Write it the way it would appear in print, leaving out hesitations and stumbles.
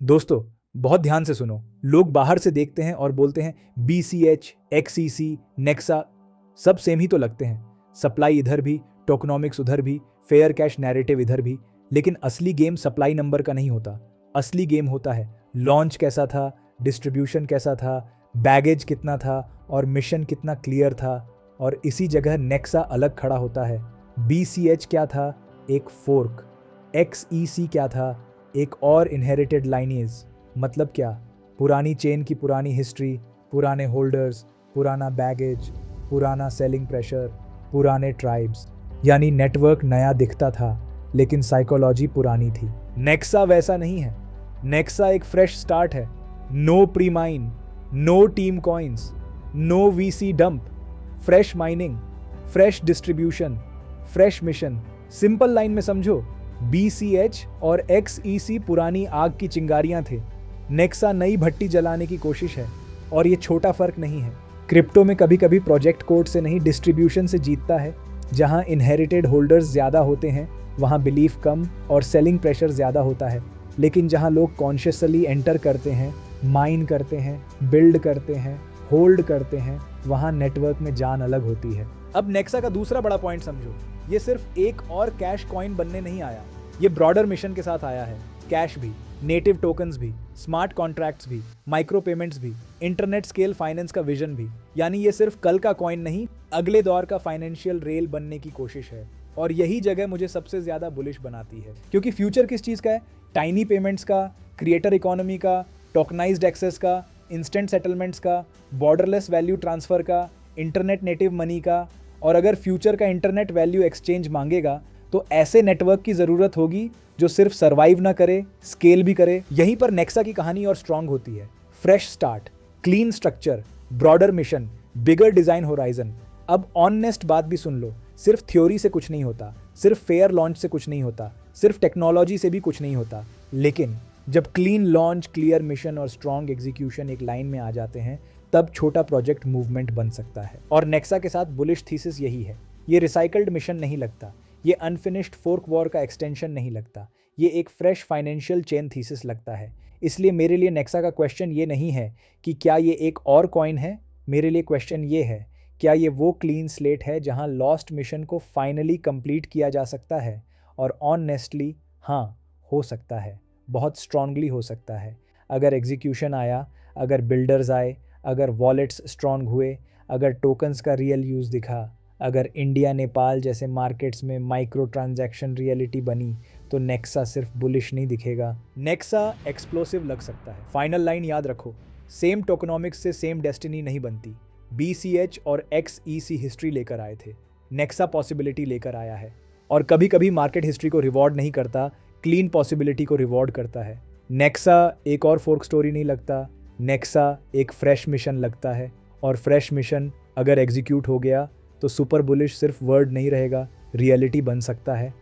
दोस्तों, बहुत ध्यान से सुनो। लोग बाहर से देखते हैं और बोलते हैं BCH, XEC, नेक्सा सब सेम ही तो लगते हैं। सप्लाई इधर भी, टोकनॉमिक्स उधर भी, फेयर कैश नैरेटिव इधर भी। लेकिन असली गेम सप्लाई नंबर का नहीं होता। असली गेम होता है लॉन्च कैसा था, डिस्ट्रीब्यूशन कैसा था, बैगेज कितना था और मिशन कितना क्लियर था। और इसी जगह नेक्सा अलग खड़ा होता है। BCH क्या था? एक फोर्क। XEC क्या था? एक और इनहेरिटेड लाइनेज। मतलब क्या? पुरानी चेन की पुरानी हिस्ट्री, पुराने होल्डर्स, पुराना बैगेज, पुराना सेलिंग प्रेशर, पुराने ट्राइब्स। यानी नेटवर्क नया दिखता था लेकिन साइकोलॉजी पुरानी थी। नेक्सा वैसा नहीं है। नेक्सा एक फ्रेश स्टार्ट है। No pre mine, no team coins, no VC dump, fresh mining, fresh distribution, fresh mission. Simple line में समझो, BCH और XEC पुरानी आग की चिंगारियां थे। नेक्सा नई भट्टी जलाने की कोशिश है। और ये छोटा फर्क नहीं है। क्रिप्टो में कभी कभी प्रोजेक्ट कोड से नहीं, डिस्ट्रीब्यूशन से जीतता है। जहां इनहेरिटेड होल्डर्स ज़्यादा होते हैं वहां बिलीफ कम और सेलिंग प्रेशर ज़्यादा होता है। लेकिन जहां लोग कॉन्शियसली एंटर करते हैं, माइन करते हैं, बिल्ड करते हैं, होल्ड करते हैं, वहां नेटवर्क में जान अलग होती है। अब नेक्सा का दूसरा बड़ा पॉइंट समझो। ये सिर्फ एक और कैश कॉइन बनने नहीं आया, ये ब्रॉडर मिशन के साथ आया है। कैश भी, नेटिव टोकन्स भी, स्मार्ट कॉन्ट्रैक्ट्स भी, माइक्रो पेमेंट्स भी, इंटरनेट स्केल फाइनेंस का विजन भी। यानी ये सिर्फ कल का कॉइन नहीं, अगले दौर का फाइनेंशियल रेल बनने की कोशिश है। और यही जगह मुझे सबसे ज्यादा बुलिश बनाती है, क्योंकि फ्यूचर किस चीज का है? टाइनी पेमेंट्स का, क्रिएटर इकोनॉमी का, टोकनाइज्ड एक्सेस का, इंस्टेंट सेटलमेंट्स का, बॉर्डरलेस वैल्यू ट्रांसफर का, इंटरनेट नेटिव मनी का। और अगर फ्यूचर का इंटरनेट वैल्यू एक्सचेंज मांगेगा तो ऐसे नेटवर्क की ज़रूरत होगी जो सिर्फ सर्वाइव ना करे, स्केल भी करे। यहीं पर नेक्सा की कहानी और स्ट्रांग होती है। Fresh start, clean structure, broader mission, bigger design horizon. अब ऑनेस्ट बात भी सुन लो, सिर्फ थ्योरी से कुछ नहीं होता, सिर्फ फेयर लॉन्च से कुछ नहीं होता, सिर्फ टेक्नोलॉजी से भी कुछ नहीं होता। लेकिन जब क्लीन लॉन्च, क्लियर मिशन और स्ट्रॉन्ग एग्जीक्यूशन एक लाइन में आ जाते हैं, तब छोटा प्रोजेक्ट मूवमेंट बन सकता है। और नेक्सा के साथ बुलिश थीसिस यही है। ये रिसाइकल्ड मिशन नहीं लगता, ये अनफिनिश्ड फोर्क वॉर का एक्सटेंशन नहीं लगता, ये एक फ्रेश फाइनेंशियल चेन थीसिस लगता है। इसलिए मेरे लिए नेक्सा का क्वेश्चन ये नहीं है कि क्या ये एक और कॉइन है। मेरे लिए क्वेश्चन ये है, क्या ये वो क्लीन स्लेट है जहां लॉस्ट मिशन को फाइनली कंप्लीट किया जा सकता है? और ऑनेस्टली हाँ, हो सकता है, बहुत स्ट्रांगली हो सकता है। अगर एग्जीक्यूशन आया, अगर बिल्डर्स आए, अगर वॉलेट्स स्ट्रांग हुए, अगर टोकन्स का रियल यूज़ दिखा, अगर इंडिया नेपाल जैसे मार्केट्स में माइक्रो ट्रांजैक्शन रियलिटी बनी, तो नेक्सा सिर्फ बुलिश नहीं दिखेगा, नेक्सा एक्सप्लोसिव लग सकता है। फाइनल लाइन याद रखो, सेम टोकनॉमिक्स से सेम डेस्टिनी नहीं बनती। BCH और XEC हिस्ट्री लेकर आए थे, नेक्सा पॉसिबिलिटी लेकर आया है। और कभी कभी मार्केट हिस्ट्री को रिवॉर्ड नहीं करता, क्लीन पॉसिबिलिटी को रिवॉर्ड करता है। नेक्सा एक और फोर्क स्टोरी नहीं लगता, नेक्सा एक फ्रेश मिशन लगता है। और फ्रेश मिशन अगर एग्जीक्यूट हो गया तो सुपर बुलिश सिर्फ वर्ड नहीं रहेगा, रियलिटी बन सकता है।